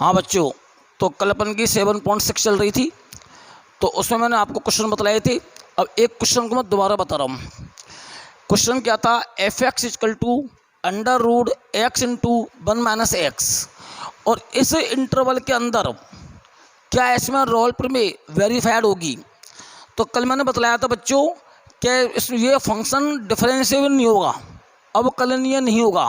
हाँ बच्चों, तो कल अपन की 7.6 चल रही थी, तो उसमें मैंने आपको क्वेश्चन बतलाए थे। अब एक क्वेश्चन को मैं दोबारा बता रहा हूँ। क्वेश्चन क्या था, f x equal to under root x into 1 minus x, और इस इंटरवल के अंदर क्या इसमें रोल प्रमेय वेरीफाइड होगी। तो कल मैंने बतलाया था बच्चों कि ये फंक्शन डिफरेंशिएबल नहीं होगा, अवकलनीय नहीं होगा,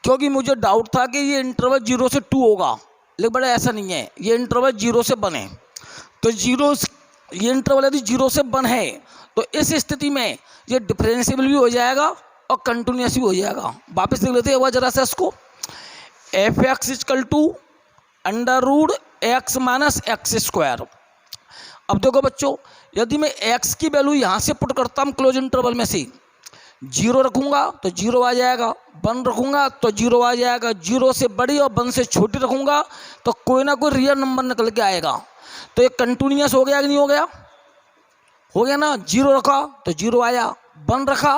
क्योंकि मुझे डाउट था कि ये इंटरवल 0 से 2 होगा, लेकिन बड़ा ऐसा नहीं है, ये इंटरवल 0 से 1 है। तो ये इंटरवल यदि 0 से 1 है तो इस स्थिति में ये डिफरेंशिएबल भी हो जाएगा और कंटिन्यूस भी हो जाएगा। वापस लिख लेते हैं जरा सा इसको, f x equal to under root x minus x square. अब देखो बच्चों, यदि मैं x की वैल्यू यहाँ से पुट करता हूँ क्लोज इंटरवल में से, 0 रखूँगा तो 0 आ जाएगा, 1 रखूँगा तो 0 आ जाएगा, 0 से बड़ी और 1 से छोटी रखूँगा तो कोई ना कोई रियल नंबर निकल के आएगा। तो ये कंटिन्यूस हो गया कि नहीं हो गया? हो गया ना। 0 रखा तो 0 आया, 1 रखा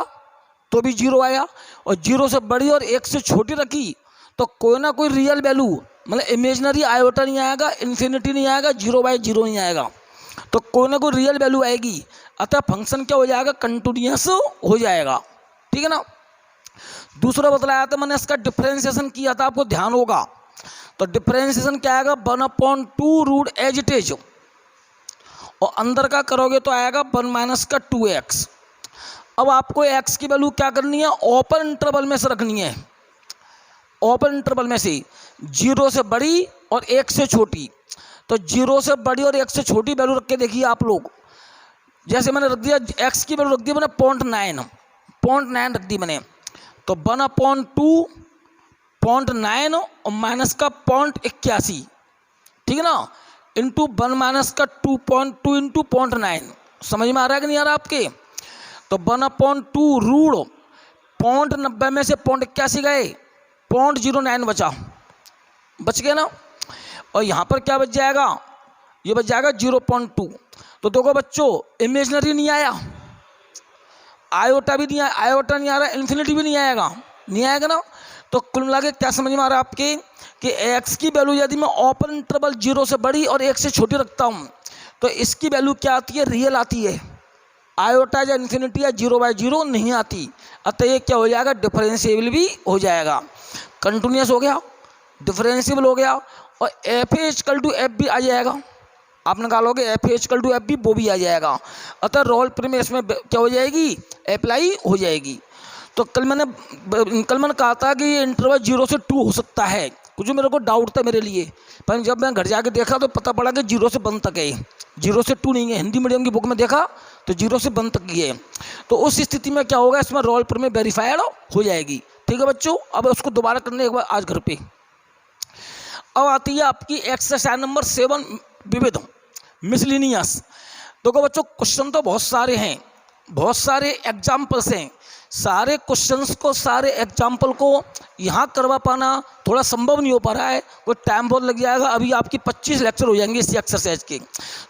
तो भी 0 आया, और 0 से बड़ी और 1 से छोटी रखी तो कोई ना कोई रियल वैल्यू, मतलब इमेजनरी आयोटा नहीं आएगा, इन्फिनिटी नहीं आएगा, 0/0 नहीं आएगा, तो कोई ना कोई रियल वैल्यू आएगी। अतः फंक्शन क्या हो जाएगा? कंटिन्यूस हो जाएगा। ठीक है ना। दूसरा बतलाया था मैंने, इसका डिफरेंशिएशन किया था, आपको ध्यान होगा। तो डिफरेंशिएशन क्या आएगा? 1/2 रूट एज इट इज, और अंदर का करोगे तो आएगा 1 माइनस का 2x। अब आपको x की वैल्यू क्या करनी है? ओपन इंटरवल में से रखनी है, ओपन इंटरवल में से 0 से बड़ी और 1 से छोटी। तो 0 से बड़ी और 1 से छोटी वैल्यू रख के देखिए आप लोग। जैसे मैंने रख दिया x की वैल्यू रख दी मैंने 0.9 रख दी मैंने, तो 1/2 0.9 और माइनस का 0.81, ठीक है ना, इंटू 1 माइनस का 2.2 इंटू 0.9। समझ में आ रहा है कि नहीं आ रहा आपके? तो 1/2 रूट 0.90 में से 0.81 गए, 0.09 बच गया ना। और यहाँ पर क्या बच जाएगा? ये बच जाएगा 0.2। तो देखो बच्चों, इमेजनरी नहीं आया, आयोटा भी नहीं आया, आयोटा नहीं आ रहा, इन्फिनिटी भी नहीं आएगा, नहीं आएगा ना। तो कुल मिला के क्या समझ में आ रहा है आपके कि x की वैल्यू यदि मैं ओपन इंटरवल 0 से बड़ी और 1 से छोटी रखता हूँ तो इसकी वैल्यू क्या आती है? रियल आती है, आयोटा या इन्फिनिटी या 0/0 नहीं आती। अतः ये क्या हो जाएगा? डिफरेंशिएबल भी हो जाएगा, कंटिन्यूस हो गया, डिफरेंशिएबल हो गया, और f a equal to f भी आ जाएगा। आप निकालोगे f a equal to f भी, वो भी आ जाएगा। अतः रोल प्रमेय इसमें क्या हो जाएगी? अप्लाई हो जाएगी। तो कल मैंने कहा था कि ये इंटरवल 0 से 2 हो सकता है, कुछ मेरे को डाउट था मेरे लिए, पर जब मैं घर जाके देखा तो पता पड़ा कि 0 से 1 तक है, 0 से 2 नहीं है। हिंदी मीडियम की बुक में देखा तो 0 से 1 तक ही है। तो उस स्थिति में क्या होगा? इसमें रोल प्रमेय वेरीफाइड हो जाएगी। ठीक है बच्चों, अब उसको दोबारा करने एक बार आज घर पे। अब आती है आपकी एक्सरसाइज नंबर 7, विविध मिसलिनियस। देखो बच्चों, क्वेश्चन तो बहुत सारे हैं, बहुत सारे एग्जाम्पल्स हैं, सारे क्वेश्चंस को, सारे एग्जाम्पल को यहाँ करवा पाना थोड़ा संभव नहीं हो पा रहा है, वो टाइम बहुत लग जाएगा। अभी आपकी 25 लेक्चर हो जाएंगे इसी एक्सरसाइज के।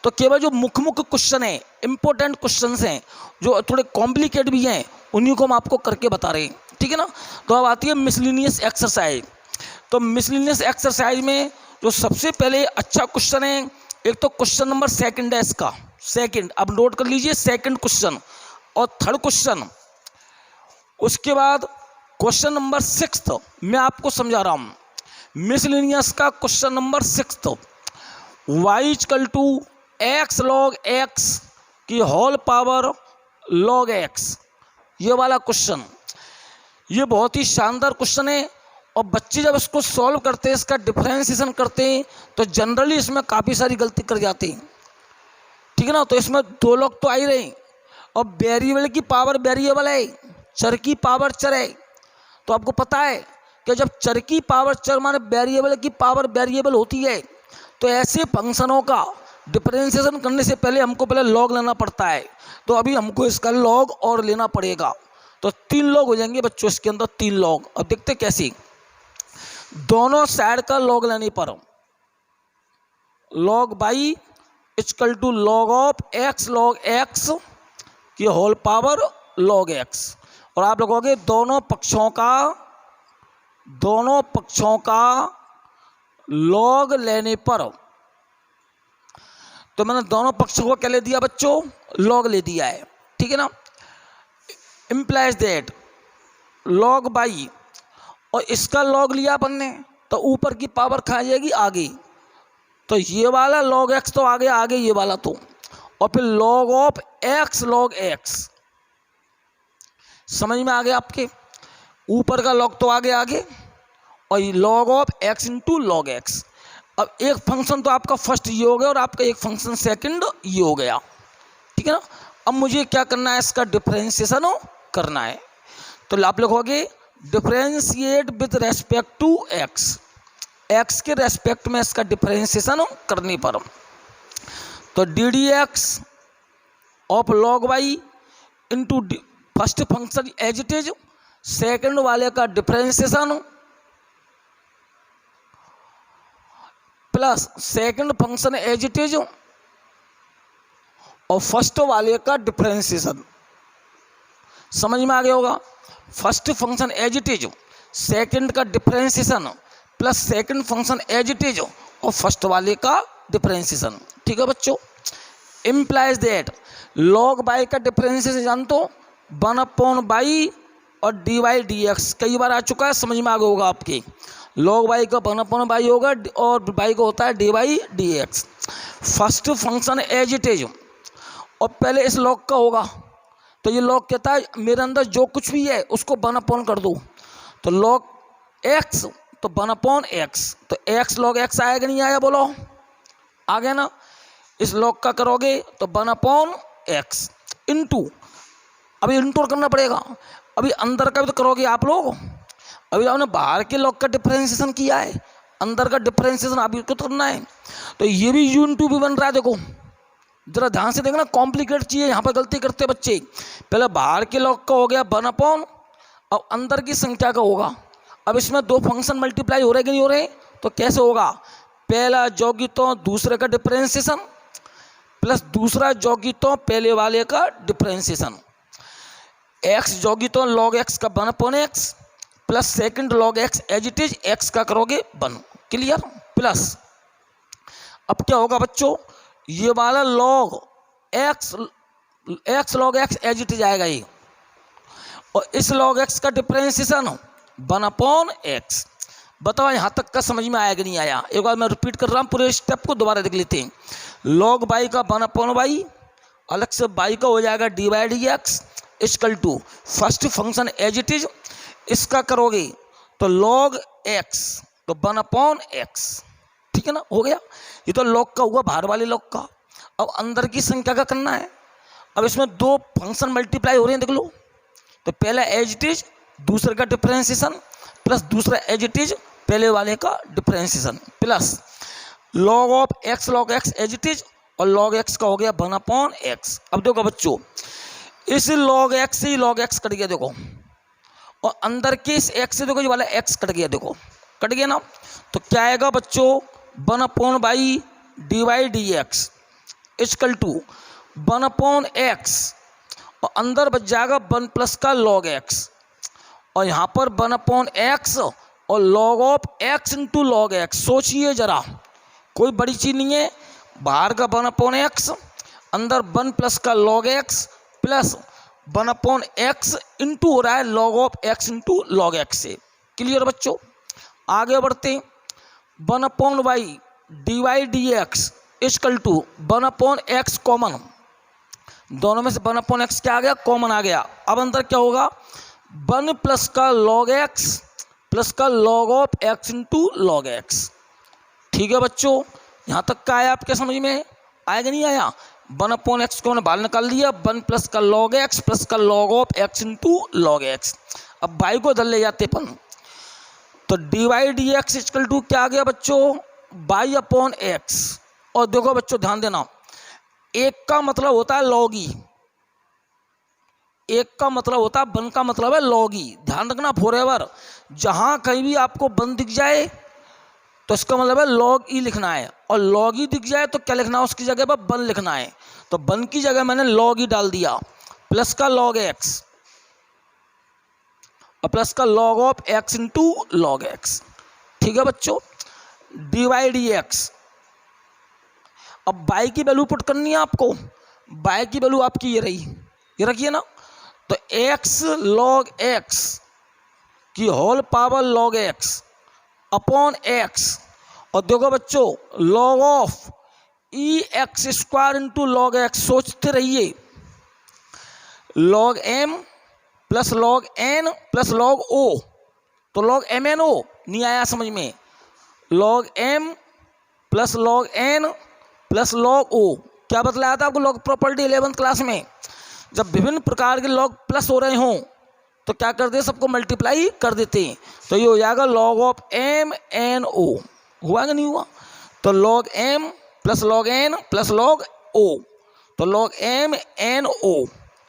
तो केवल जो मुख्य क्वेश्चन हैं, इंपॉर्टेंट क्वेश्चंस हैं, जो थोड़े कॉम्प्लिकेट भी हैं, उन्हीं को हम आपको करके बता रहे हैं। ठीक है ना। तो अब आती है मिसलिनियस एक्सरसाइज। तो मिसलिनियस एक्सरसाइज में जो सबसे पहले अच्छा क्वेश्चन है, एक तो क्वेश्चन नंबर 2 है इसका, सेकंड, अब नोट कर लीजिए, सेकंड क्वेश्चन और थर्ड क्वेश्चन। उसके बाद क्वेश्चन नंबर 6 मैं आपको समझा रहा हूं। मिसलिनियस का question number 6, y equal to x log x की होल पावर लॉग एक्स, ये वाला क्वेश्चन, ये बहुत ही शानदार क्वेश्चन है। और बच्चे जब इसको सॉल्व करते हैं, इसका डिफरेंशिएशन करते हैं, तो जनरली इसमें काफ़ी सारी गलती कर जाते हैं। ठीक है ना। तो इसमें 2 लोग तो आ ही रहे, और वेरिएबल की पावर वेरिएबल है, चर की पावर चर है। तो आपको पता है कि जब चर की पावर चर माने वेरिएबल की पावर वेरिएबल होती है, तो ऐसे फंक्शनों का डिफरेंशिएशन करने से पहले हमको पहले लॉग लेना पड़ता है। तो अभी हमको इसका लॉग और लेना पड़ेगा, तो 3 लॉग हो जाएंगे बच्चों इसके अंदर, 3 लॉग। अब देखते कैसे, दोनों साइड का लॉग लेने पर log y equal to log of x log x की होल पावर लॉग एक्स, और आप लोगों के दोनों पक्षों का लॉग लेने पर, तो मैंने दोनों पक्षों को क्या ले दिया बच्चों, लॉग ले दिया है, ठीक है ना। इम्प्लाइज दैट लॉग बाई, और इसका लॉग लिया अपन ने तो ऊपर की पावर खा जाएगी आगे, तो ये वाला लॉग एक्स तो आगे आगे ये वाला तो, और फिर log of x log x, समझ में आ गया आपके, ऊपर का लॉग तो आगे आगे और ये log of x into log x. अब एक फंक्शन तो आपका फर्स्ट ये हो गया और आपका एक फंक्शन सेकंड ये हो गया, ठीक है ना। अब मुझे क्या करना है, इसका डिफरेंशिएशन करना है, तो आप लिखोगे differentiate with respect to x, x के रेस्पेक्ट में इसका डिफरेंशिएशन करने पर, तो d d x of log y into first function as it is, second वाले का differentiation plus second function as it is और फर्स्ट वाले का डिफरेंशिएशन, समझ में आ गया होगा। First function as it is, second का differentiation plus second function as it is और फर्स्ट वाले का डिफरेंशिएशन, ठीक है बच्चों। इम्प्लाइज दैट लॉग बाई का डिफरेंशिएशन जान तो 1/बाई और डी वाई डी एक्स, कई बार आ चुका है, समझ में आ गया होगा आपके। लॉग बाई का 1/बाई होगा और बाई का होता है d y d x. First function as it is, और पहले इस लॉग का होगा, तो ये लॉग कहता है मेरे अंदर जो कुछ भी है उसको 1/, कर दो, तो लॉग एक्स तो 1/x, तो एक्स लॉग एक्स आया कि नहीं आया, बोलो आ गया ना। इस लॉग का करोगे तो 1/x इंटू, अभी इंटू करना पड़ेगा, अभी अंदर का भी तो करोगे आप लोग, अभी आपने बाहर के लॉग का डिफरेंशिएशन किया है, अंदर का डिफरेंशिएशन अभी को करना है, तो ये भी u इंटू भी बन रहा है। देखो जरा ध्यान से देखना, कॉम्प्लिकेट चीज़ है, यहाँ पर गलती करते बच्चे। पहले बाहर के लॉग का हो गया 1/, और अंदर की संख्या का होगा। अब इसमें दो फंक्शन मल्टीप्लाई हो रहे कि नहीं हो रहे, तो कैसे होगा, पहला जोगितों दूसरे का डिफरेंशिएशन प्लस दूसरा जोगितों पहले वाले का डिफरेंशिएशन, एक्स जोगितों लॉग एक्स का 1/x plus second log x as it is, x का करोगे 1, क्लियर। प्लस अब क्या होगा बच्चों, ये वाला log x log x as it is आएगा ये, और इस लॉग एक्स का डिफरेंशिएशन 1/x। बताओ यहाँ तक का समझ में आया कि नहीं आया, एक बार मैं रिपीट कर रहा हूँ, पूरे स्टेप को दोबारा देख लेते हैं। लॉग बाई का 1/y, अलग से बाई का हो जाएगा d y d x equal to first function as it is, इसका करोगे तो लॉग एक्स तो 1/x, ठीक है ना, हो गया। ये तो लॉग का हुआ बाहर वाले लॉग का। अब अंदर की संख्या का करना है, अब इसमें दो फंक्शन मल्टीप्लाई हो रहे हैं, देख लो, तो पहला एज इट इज दूसरे का डिफरेंशिएशन प्लस दूसरा एज इट इज पहले वाले का differentiation plus log of x log x as it is, और लॉग एक्स का हो गया 1/x। अब देखो बच्चों, इस लॉग एक्स से ही लॉग एक्स कट गया, देखो, और अंदर के इस एक्स से देखो ये वाला एक्स कट गया, देखो कट गया ना, तो क्या आएगा बच्चों 1/बाई d y d x equal to 1/x, और अंदर बच जाएगा 1 प्लस का लॉग एक्स, और यहाँ पर 1/x और log of x into log x. सोचिए जरा, कोई बड़ी चीज़ नहीं है, बाहर का 1/x, अंदर 1 प्लस का log x plus 1/x into हो रहा है log of x into log x से, क्लियर बच्चों। आगे बढ़ते, 1/y d y d x equal to 1/x common, दोनों में से 1/x क्या आ गया, कॉमन आ गया। अब अंदर क्या होगा, 1 प्लस का लॉग एक्स प्लस का log of x into log x, ठीक है बच्चों। यहाँ तक का आया आपके समझ में, आएगा नहीं आया। 1/x को मैंने बाहर निकाल दिया, 1 प्लस का लॉग एक्स प्लस का log of x into log x. अब बाई को इधर ले जाते अपन, तो d y d x equal to क्या आ गया बच्चों, y/x। और देखो बच्चों ध्यान देना, एक का मतलब होता है लॉगी, एक का मतलब होता है 1 का मतलब है लॉगी, ध्यान रखना फॉरएवर। जहां कहीं भी आपको 1 दिख जाए तो इसका मतलब है लॉग ई लिखना है, और लॉग ई दिख जाए तो क्या लिखना है, उसकी जगह पर 1 लिखना है। तो 1 की जगह मैंने लॉग ई डाल दिया, प्लस का लॉग एक्स और प्लस का log of x into log x, ठीक है बच्चों। dy dx। अब y की वैल्यू पुट करनी है आपको। y की वैल्यू आपकी ये रही, ये रखिए ना, तो x log x की whole power log x upon x, और देखो बच्चों log of e x square into log x. सोचते रहिए, log m plus log n plus log o, तो log m n o नहीं आया समझ में, log m plus log n plus log o। क्या बतलाया था आपको लॉग प्रॉपर्टी 11th क्लास में, जब विभिन्न प्रकार के लॉग प्लस हो रहे हों तो क्या करते हैं, सबको मल्टीप्लाई कर देते हैं। तो ये हो जाएगा log of m n o, हुआ कि नहीं हुआ, तो log m plus log n plus log o, तो log m n o।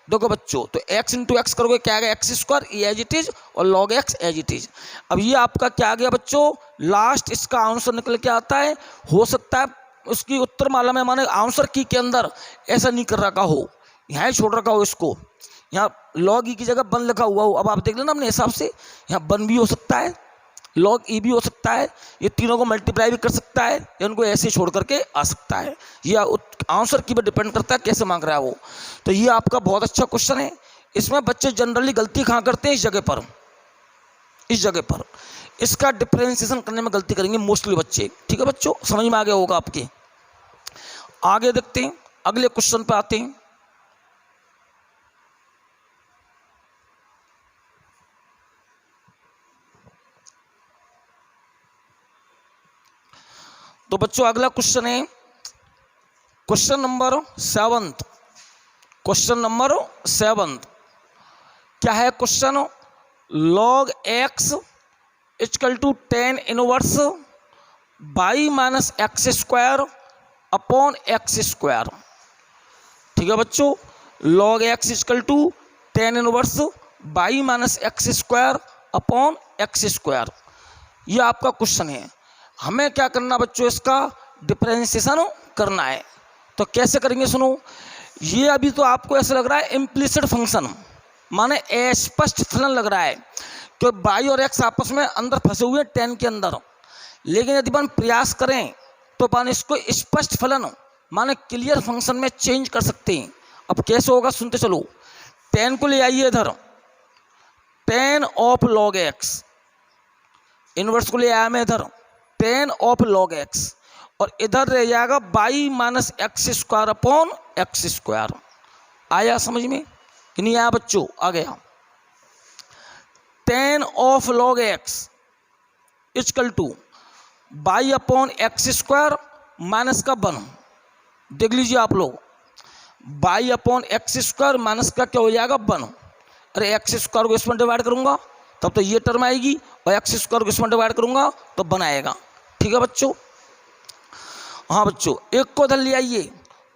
देखो बच्चों, तो x इंटू एक्स करोगे क्या आ गया, एक्स स्क्वायर ये एज इट इज, और log x as it is. अब ये आपका क्या आ गया बच्चों, लास्ट इसका आंसर निकल के आता है। हो सकता है उसकी उत्तर माला में माने आंसर की के अंदर ऐसा नहीं कर रखा हो, यहाँ छोड़ रखा हो इसको, यहाँ log e की जगह 1 लिखा हुआ हो। अब आप देख लेना अपने हिसाब से, यहाँ 1 भी हो सकता है, log e भी हो सकता है, ये तीनों को मल्टीप्लाई भी कर सकता है, या उनको ऐसे छोड़ करके आ सकता है। ये आंसर की पर डिपेंड करता है कैसे मांग रहा है वो। तो ये आपका बहुत अच्छा क्वेश्चन है। इसमें बच्चे जनरली गलती कहाँ करते हैं, इस जगह पर, इस जगह पर इसका डिफरेंशिएशन करने में गलती करेंगे मोस्टली बच्चे। ठीक है बच्चों, समझ में आ गया होगा आपके। आगे देखते हैं, अगले क्वेश्चन पे आते हैं। तो बच्चों अगला क्वेश्चन है क्वेश्चन नंबर 7। क्वेश्चन नंबर 7 क्या है question, log x equal to 10 inverse y minus x square upon x square. ठीक है बच्चों, log x equal to 10 inverse y minus x square upon x square, ये आपका क्वेश्चन है। हमें क्या करना बच्चों, इसका डिफरेंशिएशन करना है। तो कैसे करेंगे सुनो, ये अभी तो आपको ऐसा लग रहा है इम्प्लिसिट फंक्शन, माने अस्पष्ट फलन लग रहा है कि y और x आपस में अंदर फंसे हुए हैं 10 के अंदर। लेकिन यदि अपन प्रयास करें तो अपन इसको स्पष्ट फलन माने क्लियर फंक्शन में चेंज कर सकते हैं। अब कैसे होगा सुनते चलो, 10 को ले आइए इधर, 10 ऑफ log x, इनवर्स को ले आया मैं इधर 10 ऑफ log x, और इधर रह जाएगा y minus x square upon x square. आया समझ में कि नहीं आया बच्चों, आ गया। 10 of log x equal to y upon x square minus का 1। देख लीजिए आप लोग, y upon x square minus का क्या हो जाएगा 1। अरे एक्स स्क्वायर को इसमें डिवाइड करूंगा तब तो ये टर्म आएगी, और एक्स स्क्वायर को इसमें डिवाइड करूंगा तो 1 आएगा। ठीक है बच्चों, हाँ बच्चों, एक को इधर ले आइए,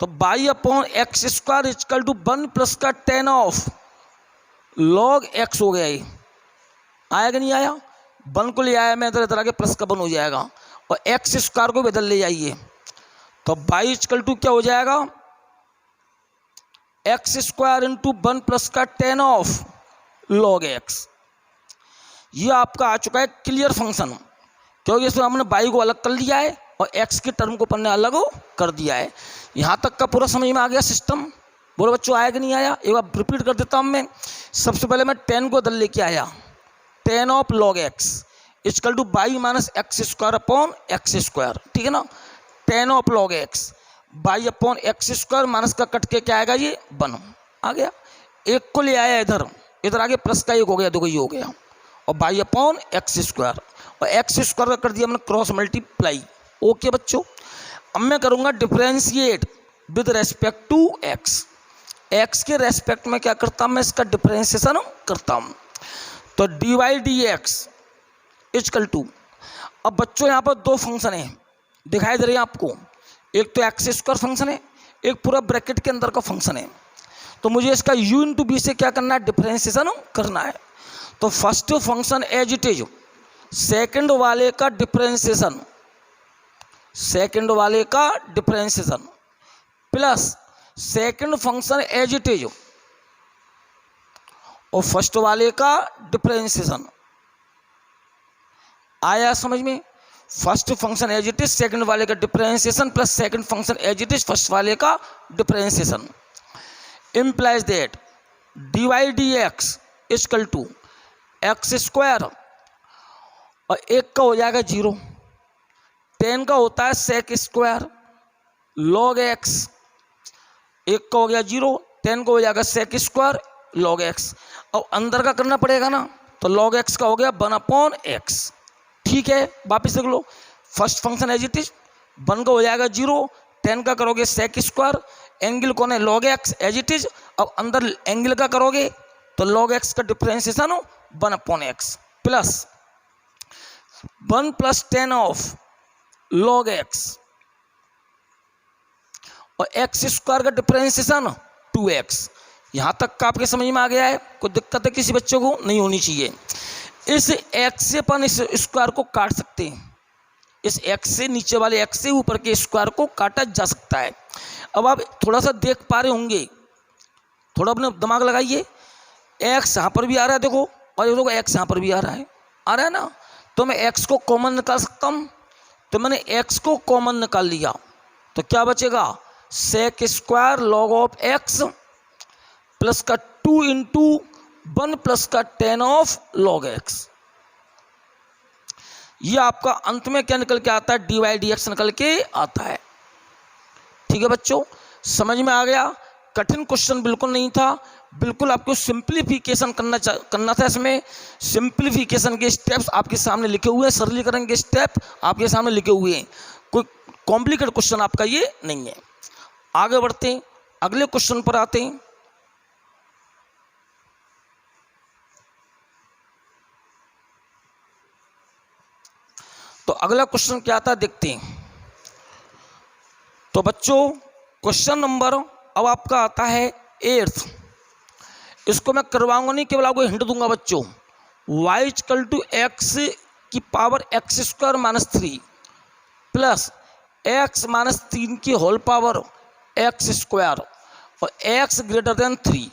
तो y upon x square equal to 1 plus का 10 ऑफ log x हो गया। ये आया कि नहीं आया, 1 को ले आया मैं इधर, इधर आके प्लस का 1 हो जाएगा, और एक्स स्क्वायर को भी इधर ले जाइए, तो y इक्वल टू क्या हो जाएगा, एक्स स्क्वायर इंटू 1 प्लस का 10 ऑफ log x। ये आपका आ चुका है क्लियर फंक्शन, क्योंकि इसमें हमने y को अलग कर लिया है और x के टर्म को पन्ने अलग कर दिया है। यहाँ तक का पूरा समझ में आ गया सिस्टम। बोलो बच्चों, आया कि नहीं आया, एक बार रिपीट कर देता हूँ मैं। सबसे पहले मैं 10 को इधर लेके आया, 10 of log x equal to y minus x square upon x square. ठीक है ना, 10 of log x y upon x square minus का कट के क्या आएगा, ये 1 आ गया। एक को ले आया इधर, इधर आगे प्लस का 1 हो गया, देखो ये हो गया, और y अपॉन एक्स स्क्वायर, और एक्स स्क्वायर का कर दिया मैंने क्रॉस मल्टीप्लाई। ओके बच्चों, अब मैं करूँगा differentiate with respect to x। x के रेस्पेक्ट में क्या करता हूँ मैं, इसका डिफरेंशिएशन करता हूँ। तो dy dx इक्वल टू, अब बच्चों यहाँ पर 2 फंक्शन है दिखाई दे रहे हैं आपको, एक तो एक्स स्क्वायर फंक्शन है, एक पूरा ब्रैकेट के अंदर का फंक्शन है। तो मुझे इसका u इंटू बी से क्या करना है, डिफरेंशिएशन करना है। तो first function as it is, second वाले का डिफरेंशिएशन, सेकंड वाले का differentiation plus second function as it is और फर्स्ट वाले का डिफरेंशिएशन। आया समझ में, first function as it is second वाले का differentiation plus second function as it is first वाले का differentiation implies that dy dx is equal to x square और एक का हो जाएगा 0, 10 का होता है सेक स्क्वायर लॉग एक्स, एक का हो गया 0, 10 का हो जाएगा सेक स्क्वायर लॉग एक्स। अब अंदर का करना पड़ेगा ना, तो लॉग एक्स का हो गया 1/x। ठीक है, वापिस देख लो, first function as it is, 1 का हो जाएगा 0, 10 का करोगे सेक स्क्वायर, एंगल कौन है log x as it is. अब अंदर एंगल का करोगे तो लॉग एक्स का डिफरेंशिएशन हो 1/x plus 1 + 10 of log x और एक्स स्क्वायर का डिफरेंशिएशन 2x। यहां तक का आपके समझ में आ गया है? कोई दिक्कत है किसी बच्चों को? नहीं होनी चाहिए। इस x से अपन इस स्क्वायर को काट सकते हैं, इस x से नीचे वाले x से ऊपर के स्क्वायर को काटा जा सकता है। अब आप थोड़ा सा देख पा रहे होंगे, थोड़ा अपने दिमाग लगाइए, x यहाँ पर भी आ रहा है देखो, और देखो x यहाँ पर भी आ रहा है ना, तो मैं x को कॉमन निकाल सकता हूँ। तो मैंने x को कॉमन निकाल लिया तो क्या बचेगा, sec square log of x plus का 2 × 1 प्लस का 10 ऑफ लॉग x। ये आपका अंत में क्या निकल के आता है, dy dx निकल के आता है। ठीक है बच्चों, समझ में आ गया? कठिन क्वेश्चन बिल्कुल नहीं था, बिल्कुल आपको सिंप्लीफिकेशन करना था। इसमें सिंप्लीफिकेशन के स्टेप्स आपके सामने लिखे हुए हैं, सरलीकरण के स्टेप आपके सामने लिखे हुए हैं, कोई कॉम्प्लिकेटेड क्वेश्चन आपका ये नहीं है। आगे बढ़ते हैं, अगले क्वेश्चन पर आते हैं। तो अगला क्वेश्चन क्या आता है देखते हैं। तो बच्चों क्वेश्चन नंबर अब आपका आता है 8th। इसको मैं करवाऊंगा नहीं, केवल आपको हिंट दूंगा बच्चों। y = x की पावर x² - 3 प्लस x - 3 की होल पावर x² और x > 3।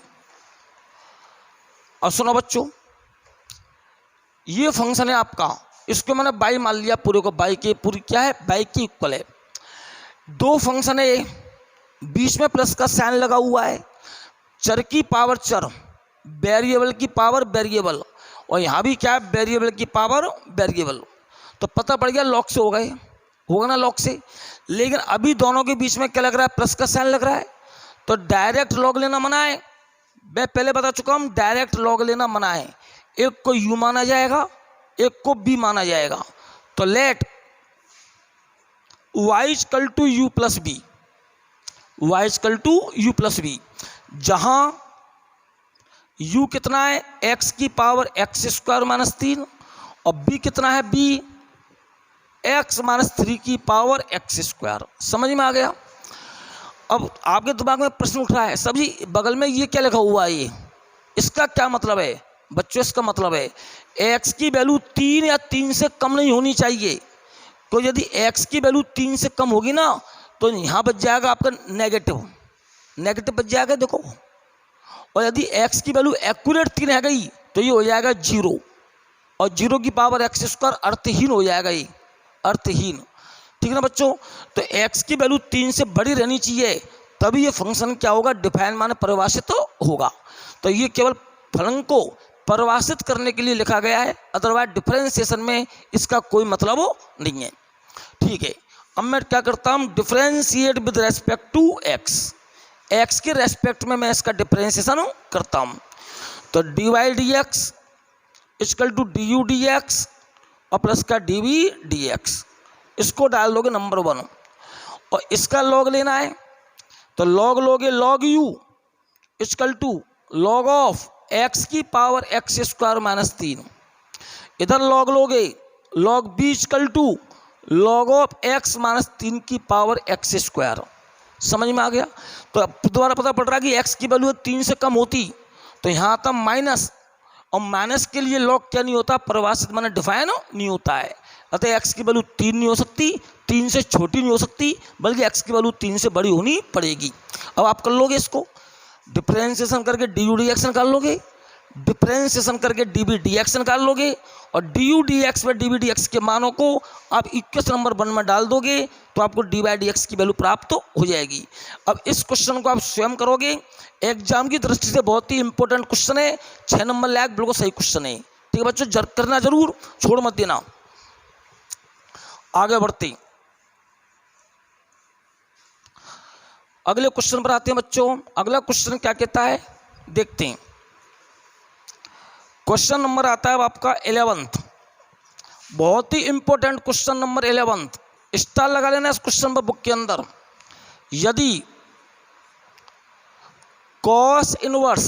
और सुनो बच्चों, ये फंक्शन है आपका, इसको मैंने बाई मान लिया, पूरे को बाई के पूरी क्या है, बाई के इक्वल है। दो फंक्शन है, बीच में प्लस का साइन लगा हुआ है, चर की पावर चर, वेरिएबल की पावर वेरिएबल, और यहाँ भी क्या है, वेरिएबल की पावर वेरिएबल। तो पता पड़ गया लॉग से होगा ना लॉग से। लेकिन अभी दोनों के बीच में क्या लग रहा है, प्लस का साइन लग रहा है, तो डायरेक्ट लॉग लेना मना है। मैं पहले बता चुका हूँ, डायरेक्ट लॉग लेना मना है। एक को u माना जाएगा, एक को b माना जाएगा। तो late y = u + b, y = u + b, जहां u कितना है, x की पावर x² - 3 और b कितना है, b x - 3 की पावर x²। समझ में आ गया? अब आपके दिमाग में प्रश्न उठ रहा है, सभी बगल में ये क्या लिखा हुआ है, ये इसका क्या मतलब है बच्चों? इसका मतलब है x की वैल्यू 3 या 3 से कम नहीं होनी चाहिए। तो यदि x की वैल्यू 3 से कम होगी ना, तो यहाँ बच जाएगा आपका नेगेटिव बच जाएगा देखो। और यदि x की वैल्यू एक्यूरेट 3 है गई तो ये हो जाएगा 0, और 0 की पावर x² अर्थहीन हो जाएगा, ये अर्थहीन। ठीक है ना बच्चों? तो x की वैल्यू 3 से बड़ी रहनी चाहिए, तभी ये फंक्शन क्या होगा, डिफाइन माने परिभाषित होगा। तो ये केवल फलन को परिभाषित करने के लिए लिखा गया है, अदरवाइज डिफरेंशिएशन में इसका कोई मतलब नहीं है। ठीक है, अब मैं क्या करता हूँ, differentiate with respect to x के रेस्पेक्ट में मैं इसका डिफरेंशिएशन करता हूँ। तो dy dx = du dx और प्लस का dv dx, इसको डाल दोगे नंबर 1, और इसका लॉग लेना है तो लॉग लोगे, log u = log of x की पावर x² - 3। इधर लॉग लोगे, log b = log of x - 3 की पावर x²। समझ में आ गया? तो अब दोबारा पता पड़ रहा है कि x की वैल्यू 3 से कम होती तो यहाँ आता माइनस, और माइनस के लिए लॉग क्या नहीं होता, परिभाषित माने डिफाइन नहीं होता है। अतः x की वैल्यू 3 नहीं हो सकती, 3 से छोटी नहीं हो सकती, बल्कि x की वैल्यू 3 से बड़ी होनी पड़ेगी। अब आप कर लोगे इसको डिफरेंशिएशन करके du dx निकाल लोगे, डिफरेंशिएशन करके dv dx निकाल लोगे और du dx में dv dx के मानों को आप इक्वेशन नंबर 1 में डाल दोगे तो आपको dy dx की वैल्यू प्राप्त हो जाएगी। अब इस क्वेश्चन को आप स्वयं करोगे, एग्जाम की दृष्टि से बहुत ही इंपॉर्टेंट क्वेश्चन है, 6 नंबर लायक बिल्कुल सही क्वेश्चन है। ठीक है बच्चों, करना जरूर, छोड़ मत देना। आगे बढ़ते अगले क्वेश्चन पर आते हैं बच्चों। अगला क्वेश्चन क्या कहता है देखते हैं। क्वेश्चन नंबर आता है आपका 11th, बहुत ही important question number 11th। Star लगा लेना इस क्वेश्चन पर बुक के अंदर। यदि cos inverse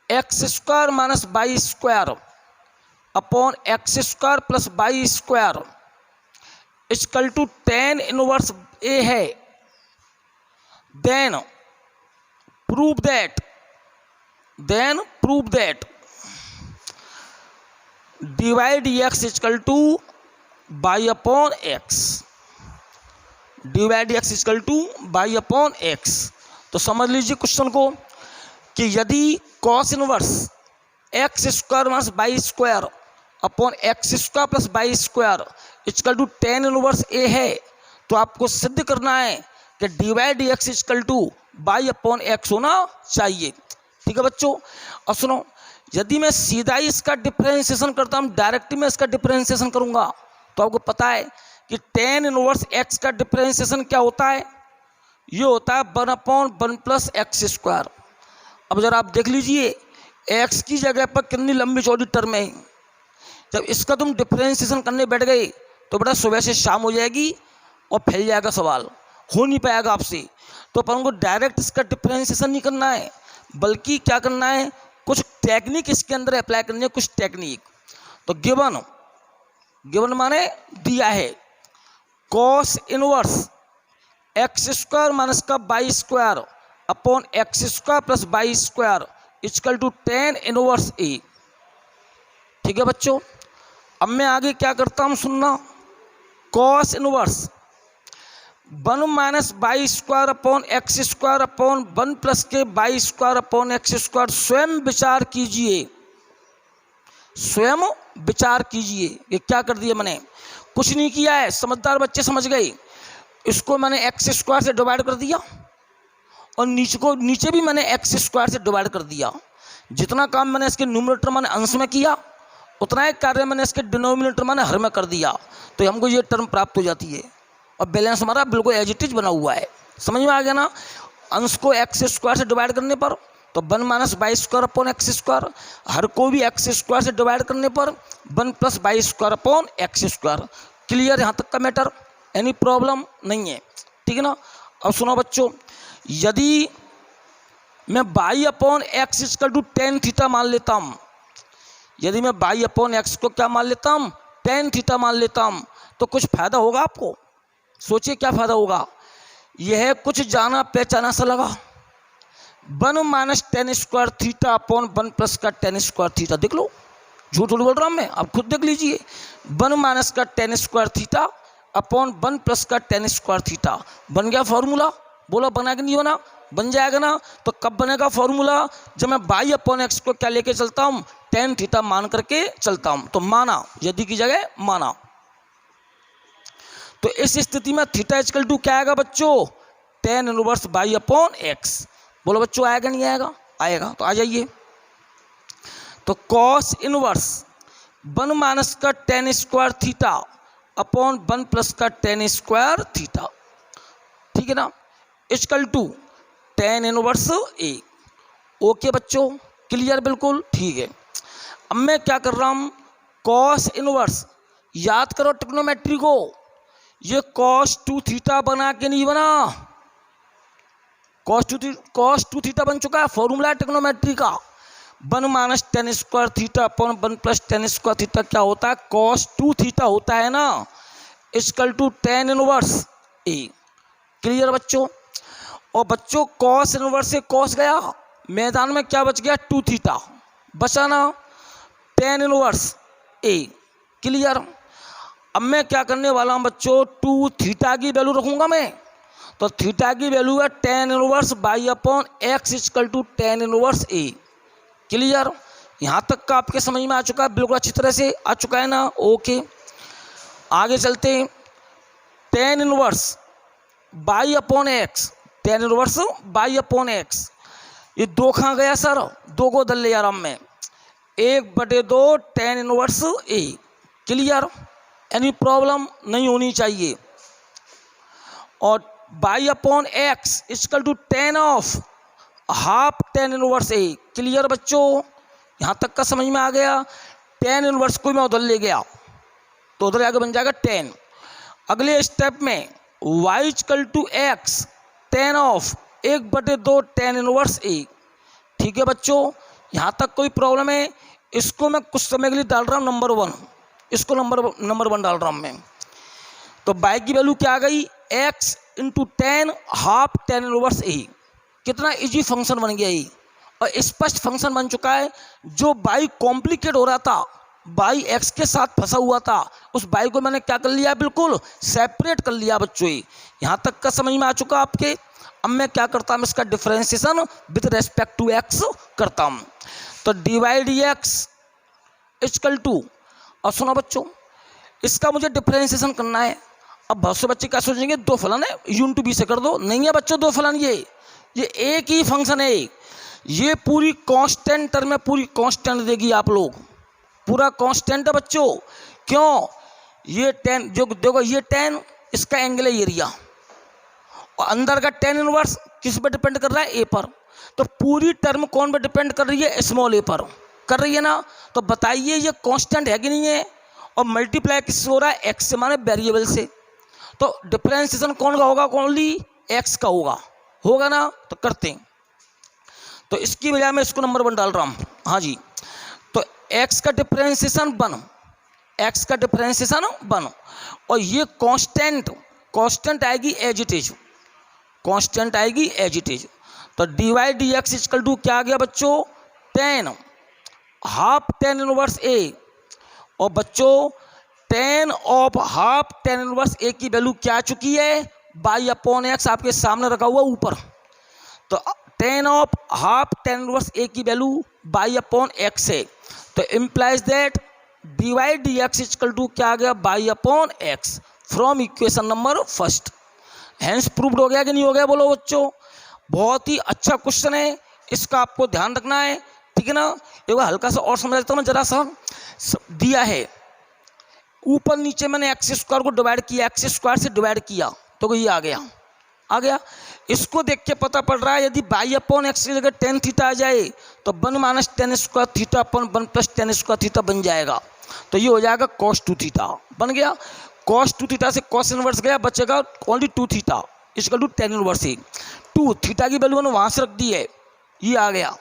x square minus y square upon x square plus y square equal to tan inverse a है, then prove that dy dx equal to y upon x, dy dx equal to y upon x. तो समझ लीजिए question को कि यदि cos inverse x square minus y square upon x square plus y square equal to tan inverse a है, तो आपको सिद्ध करना है कि dy dx equal to y upon x होना चाहिए। ठीक है बच्चों, और सुनो, यदि मैं सीधा ही इसका डिफरेंशिएशन करता हूँ, डायरेक्टली मैं इसका डिफरेंशिएशन करूँगा तो आपको पता है कि tan इनवर्स x का डिफरेंशिएशन क्या होता है, ये होता है 1 अपॉन 1 प्लस एक्स स्क्वायर। अब जरा आप देख लीजिए x की जगह पर कितनी लंबी चौड़ी टर्म है। जब इसका तुम डिफरेंशिएशन करने बैठ गए तो बेटा सुबह से शाम हो जाएगी और फैल जाएगा सवाल, हो नहीं पाएगा आपसे। तो अपन को डायरेक्ट इसका डिफरेंशिएशन नहीं करना है, बल्कि क्या करना है, कुछ टेक्निक इसके अंदर अप्लाई करनी है, कुछ टेक्निक। तो गिवन माने दिया है cos inverse x square minus का y square upon x square plus y square equal to tan inverse a. ठीक है बच्चों, अब मैं आगे क्या करता हूँ सुनना। cos inverse 1 minus y square upon x square upon 1 plus के y square upon x square. स्वयं विचार कीजिए, स्वयं विचार कीजिए। ये क्या कर दिया मैंने, कुछ नहीं किया है, समझदार बच्चे समझ गए। इसको मैंने एक्स स्क्वायर से डिवाइड कर दिया और नीचे भी मैंने एक्स स्क्वायर से डिवाइड कर दिया। जितना काम मैंने इसके न्यूमरेटर माने अंश में किया, उतना ही कार्य मैंने इसके डिनोमिनेटर माने हर में कर दिया, तो हमको ये टर्म प्राप्त हो जाती है और बैलेंस हमारा बिल्कुल एज इट इज बना हुआ है। समझ में आ गया ना। अंश को एक्स स्क्वायर से डिवाइड करने पर तो 1 minus y square upon x square, हर को भी एक्स स्क्वायर से डिवाइड करने पर 1 plus y square upon x square. Clear यहाँ तक का मैटर, एनी प्रॉब्लम नहीं है। ठीक है ना। अब सुनो बच्चों, यदि मैं y upon x equal to tan theta मान लेता हूँ, यदि मैं वाई अपॉन एक्स को क्या मान लेता हूँ, tan थीटा मान लेता हूँ, तो कुछ फायदा होगा आपको। सोचिए क्या फायदा होगा। यह कुछ जाना पहचाना सा लगा, 1 minus tan square theta upon 1 plus का tan स्क्वायर थीटा। देख लो, झूठ बोल रहा हूँ मैं, आप खुद देख लीजिए। 1 माइनस का tan square theta upon 1 plus का tan स्क्वायर थीटा बन गया फॉर्मूला। बोला बना कि नहीं बना, बन जाएगा ना। तो कब बनेगा फॉर्मूला, जब मैं वाई अपॉन एक्स को क्या लेके चलता हूँ, tan थीटा मान करके चलता हूँ। तो माना, यदि की जगह माना, तो इस स्थिति में थीटा इक्वल टू क्या आएगा बच्चों, tan inverse y upon x. बोलो बच्चों आएगा नहीं आएगा, आएगा। तो आ जाइए। तो cos इनवर्स 1 माइनस का tan square theta upon 1 plus का tan स्क्वायर थीटा, ठीक है ना, equal to tan inverse a. Okay बच्चों, क्लियर, बिल्कुल ठीक है। अब मैं क्या कर रहा हूँ, cos इनवर्स, याद करो ट्रिग्नोमेट्री को, ये cos 2 थीटा बना के नहीं बना, cos 2 थीटा बन चुका है, फॉर्मूला है ट्रिग्नोमेट्री का। 1 minus tan square theta upon 1 plus tan square theta क्या होता है, cos 2 थीटा होता है ना, equal to tan inverse a. Clear बच्चों। और बच्चों cos इनवर्स से cos गया, मैदान में क्या बच गया, 2 थीटा बचा ना, tan इनवर्स ए। क्लियर। अब मैं क्या करने वाला हूँ बच्चों, 2 थीटा की वैल्यू रखूंगा मैं। तो थीटा की वैल्यू है tan inverse y upon x equal to tan inverse a. Clear? यहाँ तक का आपके समझ में आ चुका है? बिल्कुल अच्छी तरह से आ चुका है ना? ओके, आगे चलते हैं। tan inverse by upon x, tan inverse by upon x, ये 2 कहाँ गया सर? 2 को दल ले आराम में, 1/2 tan inverse a. Clear? Any problem नहीं होनी चाहिए। और y upon x equal to tan of half tan inverse a. Clear बच्चों? यहाँ तक का समझ में आ गया? tan इनवर्स को मैं उधर ले गया तो उधर आगे बन जाएगा tan। अगले स्टेप में y equal to x tan of 1/2 tan inverse a. ठीक है बच्चों, यहाँ तक कोई प्रॉब्लम है? इसको मैं कुछ समय के लिए डाल रहा हूँ नंबर 1, इसको नंबर 1 डाल रहा हूँ मैं। तो y की वैल्यू क्या आ गई? x into tan half tan inverse a. कितना इजी फंक्शन बन गया ये, और स्पष्ट फंक्शन बन चुका है। जो y कॉम्प्लिकेट हो रहा था, y x के साथ फंसा हुआ था, उस y को मैंने क्या कर लिया? बिल्कुल सेपरेट कर लिया बच्चों। यहाँ तक का समझ में आ चुका आपके? अब मैं क्या करता हूँ, इसका differentiation with respect to x करता हूँ। तो डिवाइड x इक्वल टू, और सुनो बच्चों, इसका मुझे डिफरेंशिएशन करना है। अब बहुत से बच्चे क्या सोचेंगे, 2 फलन है, u इंटू बी से कर दो। नहीं है बच्चों 2 फलन, ये एक ही फंक्शन है। ये पूरी कांस्टेंट टर्म में पूरी कांस्टेंट देगी आप लोग, पूरा कांस्टेंट है बच्चों। क्यों? ये tan, जो देखो ये tan, इसका एंगल है एरिया, और अंदर का tan इनवर्स किस पर डिपेंड कर रहा है? a पर। तो पूरी टर्म कौन पर डिपेंड कर रही है? स्मॉल a पर कर रही है ना? तो बताइए ये कांस्टेंट है कि नहीं है? और मल्टीप्लाई किससे हो रहा है? x से, माने वेरिएबल से। तो डिफरेंशिएशन कौन का होगा? ओनली x का होगा ना? तो करते हैं। तो इसकी बजाय मैं इसको नंबर 1 डाल रहा हूँ। हाँ जी, तो x का डिफरेंशिएशन 1, x का डिफरेंशिएशन 1, और ये कांस्टेंट आएगी एज इट इज, कांस्टेंट आएगी एज इट इज। तो डिवाइड dx इक्वल टू क्या आ गया बच्चों? tan half tan inverse a। और बच्चों tan of half tan inverse a की वैल्यू क्या आ चुकी है? बाई अपॉन एक्स आपके सामने रखा हुआ ऊपर। तो tan of half tan inverse a की वैल्यू बाई अपॉन एक्स है। तो implies that divide dx equal to क्या आ गया? Y upon x from equation number 1। Hence proved हो गया कि नहीं हो गया? बोलो बच्चों। बहुत ही अच्छा क्वेश्चन है, इसका आपको ध्यान रखना है, ठीक है ना? एक बार हल्का सा और समझ लेता हूँ मैं, जरा सा दिया है ऊपर नीचे, मैंने एक्स स्क्वायर को डिवाइड किया, एक्स स्क्वायर से डिवाइड किया तो ये आ गया। इसको देख के पता पड़ रहा है यदि बाई अपॉन एक्स की जगह tan थीटा आ जाए तो 1 minus tan square theta upon 1 plus tan square theta बन जाएगा। तो ये हो जाएगा cos 2 थीटा बन गया। cos 2 थीटा से cos इनवर्स गया, बचेगा only 2 theta equal to tan inverse ही। 2 थीटा की वैल्यू मैंने वहाँ से रख दी है, ये आ गया।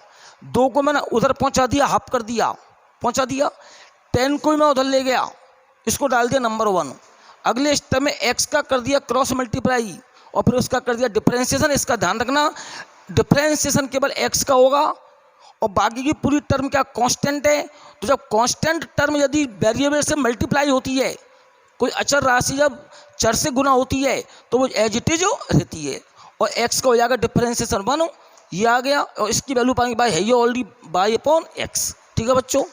2 को मैंने उधर पहुँचा दिया, हाफ कर दिया, पहुँचा दिया। 10 को मैं उधर ले गया, इसको डाल दिया नंबर 1। अगले स्टेप में x का कर दिया क्रॉस मल्टीप्लाई, और फिर उसका कर दिया डिफरेंशिएशन। इसका ध्यान रखना, डिफरेंशिएशन केवल x का होगा और बाकी की पूरी टर्म क्या? कांस्टेंट है। तो जब कांस्टेंट टर्म यदि वेरिएबल से मल्टीप्लाई होती है, कोई अचर राशि जब चर से गुना होती है तो वो एज इट इज रहती है, और x का हो जाएगा डिफरेंशिएशन 1, ये आ गया। और इसकी वैल्यू पाएंगे बाई है ये ऑलरेडी बाई अपॉन एक्स। ठीक है बच्चों।